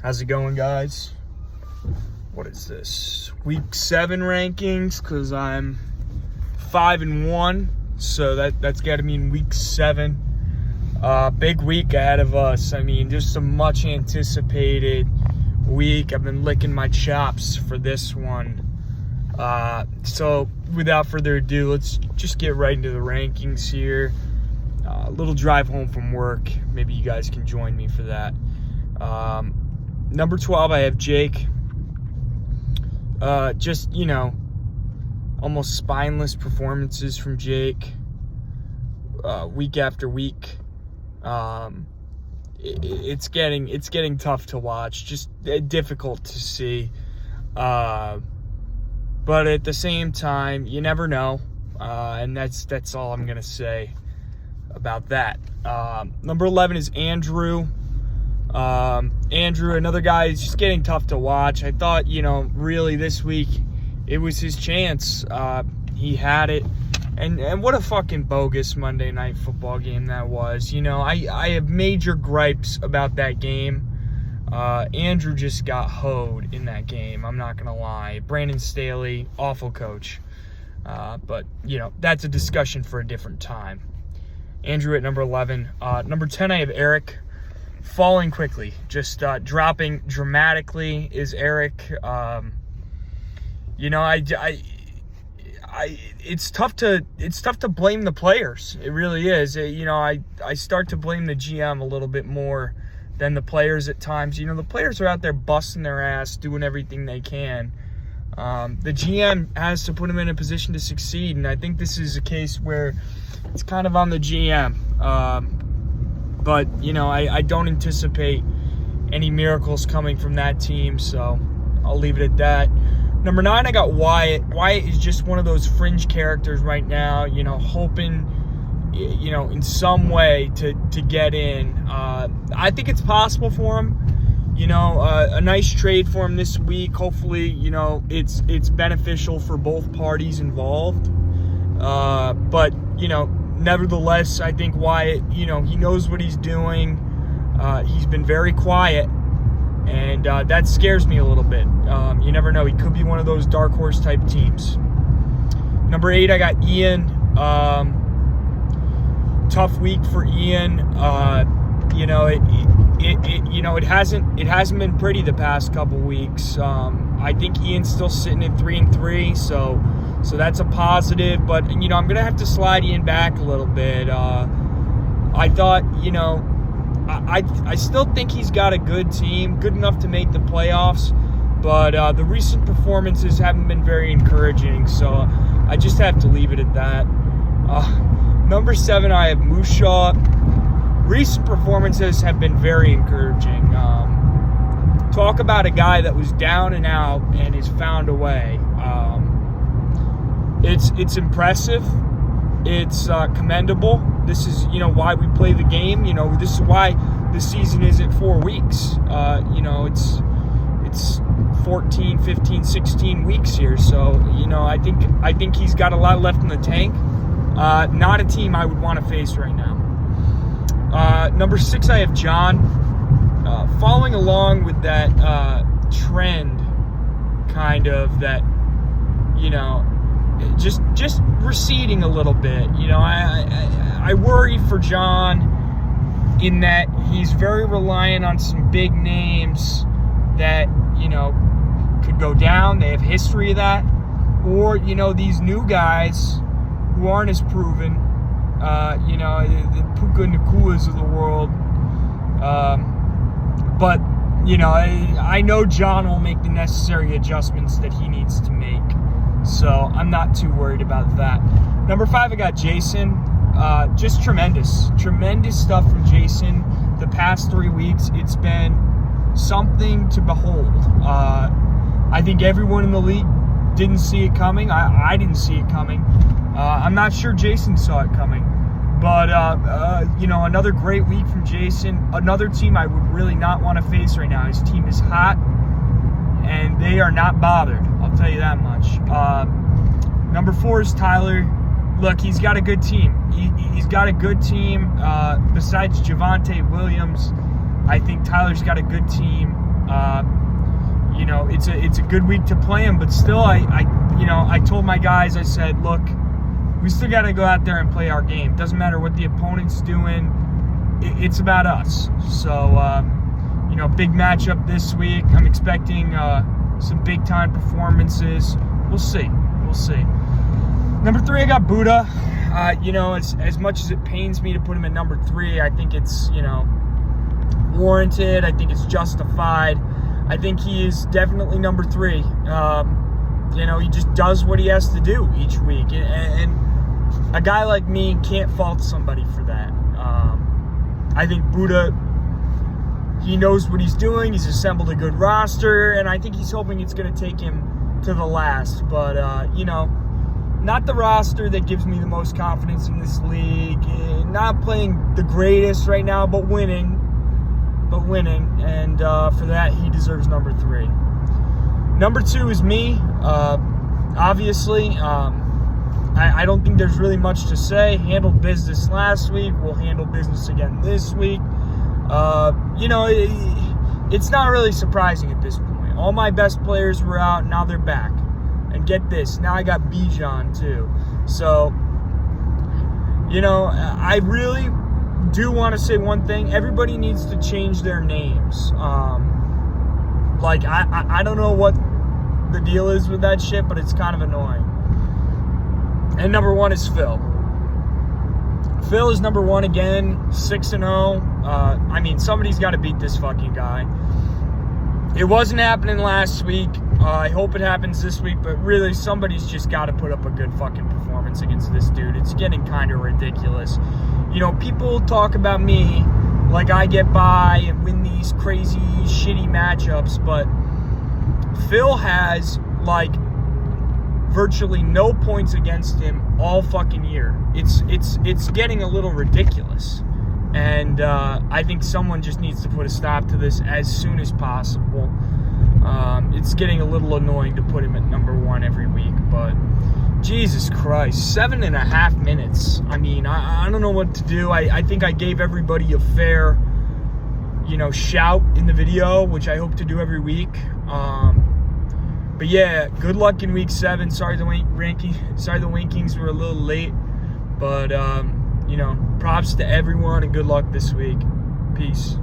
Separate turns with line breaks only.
How's it going, guys? What is this? Week 7 rankings, because I'm 5-1, so that's got to mean week 7. Big week ahead of us. I mean, just a much anticipated week. I've been licking my chops for this one. So without further ado, let's just get right into the rankings here. A little drive home from work. Maybe you guys can join me for that. Number 12, I have Jake. Just, almost spineless performances from Jake week after week. It's getting tough to watch, just difficult to see. But at the same time, you never know, and that's all I'm gonna say about that. Number 11 is Andrew. Andrew, another guy, is just getting tough to watch. I thought, really this week it was his chance. He had it. And what a fucking bogus Monday Night Football game that was. I have major gripes about that game. Andrew just got hoed in that game. I'm not going to lie. Brandon Staley, awful coach. But, that's a discussion for a different time. Andrew at number 11. Number 10, I have Eric. Falling quickly, just dropping dramatically is Eric. It's tough to blame the players. It really is. I start to blame the GM a little bit more than the players at times. The players are out there busting their ass, doing everything they can. The GM has to put them in a position to succeed, and I think this is a case where it's kind of on the GM. But, I don't anticipate any miracles coming from that team, so I'll leave it at that. Number 9, I got Wyatt. Wyatt is just one of those fringe characters right now, hoping, in some way to get in. I think it's possible for him. A nice trade for him this week. Hopefully, it's beneficial for both parties involved. But, nevertheless, I think Wyatt, he knows what he's doing. He's been very quiet, and that scares me a little bit. You never know. He could be one of those dark horse type teams. Number 8, I got Ian. Tough week for Ian. It hasn't been pretty the past couple weeks. I think Ian's still sitting at 3-3, so that's a positive. But I'm gonna have to slide Ian back a little bit. I thought, I still think he's got a good team, good enough to make the playoffs. But the recent performances haven't been very encouraging, so I just have to leave it at that. Number 7, I have Mushaw. Recent performances have been very encouraging. Talk about a guy that was down and out and has found a way. It's impressive. It's commendable. This is, why we play the game. This is why the season isn't 4 weeks. It's 14, 15, 16 weeks here. So, I think he's got a lot left in the tank. Not a team I would want to face right now. Number 6, I have John. Following along with that trend, kind of, that, just receding a little bit. I worry for John in that he's very reliant on some big names that, could go down. They have history of that. Or, these new guys who aren't as proven, the Puka Nakuas of the world. But, I know John will make the necessary adjustments that he needs to make. So I'm not too worried about that. Number 5, I got Jason. Just tremendous stuff from Jason the past 3 weeks. It's been something to behold. I think everyone in the league didn't see it coming. I didn't see it coming. I'm not sure Jason saw it coming. But, another great week from Jason. Another team I would really not want to face right now. His team is hot, and they are not bothered. I'll tell you that much. Number 4 is Tyler. Look, he's got a good team. He's got a good team. Besides Javonte Williams, I think Tyler's got a good team. You know, it's a good week to play him, but still, I told my guys, I said, look, we still got to go out there and play our game. Doesn't matter what the opponent's doing. It's about us. So, you know, big matchup this week. I'm expecting some big-time performances. We'll see. We'll see. Number 3, I got Buddha. You know, as much as it pains me to put him at number 3, I think it's, you know, warranted. I think it's justified. I think he is definitely number 3. You know, he just does what he has to do each week. And a guy like me can't fault somebody for that. I think Buddha, he knows what he's doing. He's assembled a good roster, and I think he's hoping it's going to take him to the last. But, you know, not the roster that gives me the most confidence in this league. Not playing the greatest right now, but winning. And for that, he deserves number 3. Number 2 is me. Obviously, I don't think there's really much to say. Handled business last week. We'll handle business again this week. You know, it's not really surprising at this point. All my best players were out. Now they're back. And get this, now I got Bijan too. So, you know, I really do want to say one thing. Everybody needs to change their names. Like, I don't know what the deal is with that shit, but it's kind of annoying. And number 1 is Phil. Phil is number 1 again, 6-0. I mean, somebody's got to beat this fucking guy. It wasn't happening last week. I hope it happens this week, but really, somebody's just got to put up a good fucking performance against this dude. It's getting kind of ridiculous. You know, people talk about me like I get by and win these crazy, shitty matchups, but Phil has, like, virtually no points against him all fucking year. It's getting a little ridiculous. And I think someone just needs to put a stop to this as soon as possible. It's getting a little annoying to put him at number 1 every week, but Jesus Christ, 7.5 minutes. I mean, I don't know what to do. I think I gave everybody a fair, you know, shout in the video, which I hope to do every week. But yeah, good luck in week 7. Sorry the rankings were a little late, but you know, props to everyone and good luck this week. Peace.